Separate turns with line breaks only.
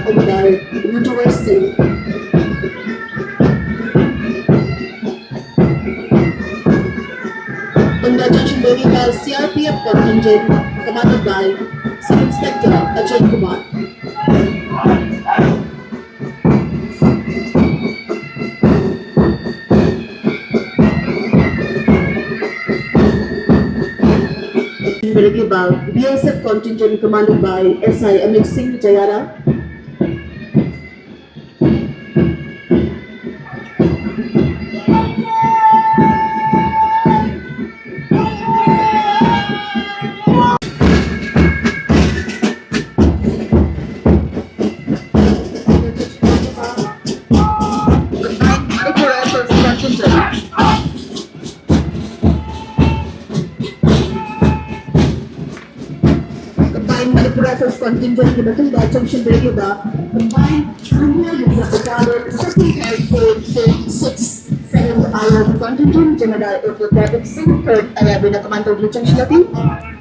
Omadai, University. On the attention being by CRPF contingent commanded by Sub-Inspector Ajay Kumar. Directly about BSF contingent commanded by SI Amit Singh Jayara. Contingent Limitable by Junction Regular, combined Indian Battalion, 53rd, 4th, 5th, 6th, 7th Arab Contingent, General Airport Traffic, 3rd Arab in the command of Junction Lati.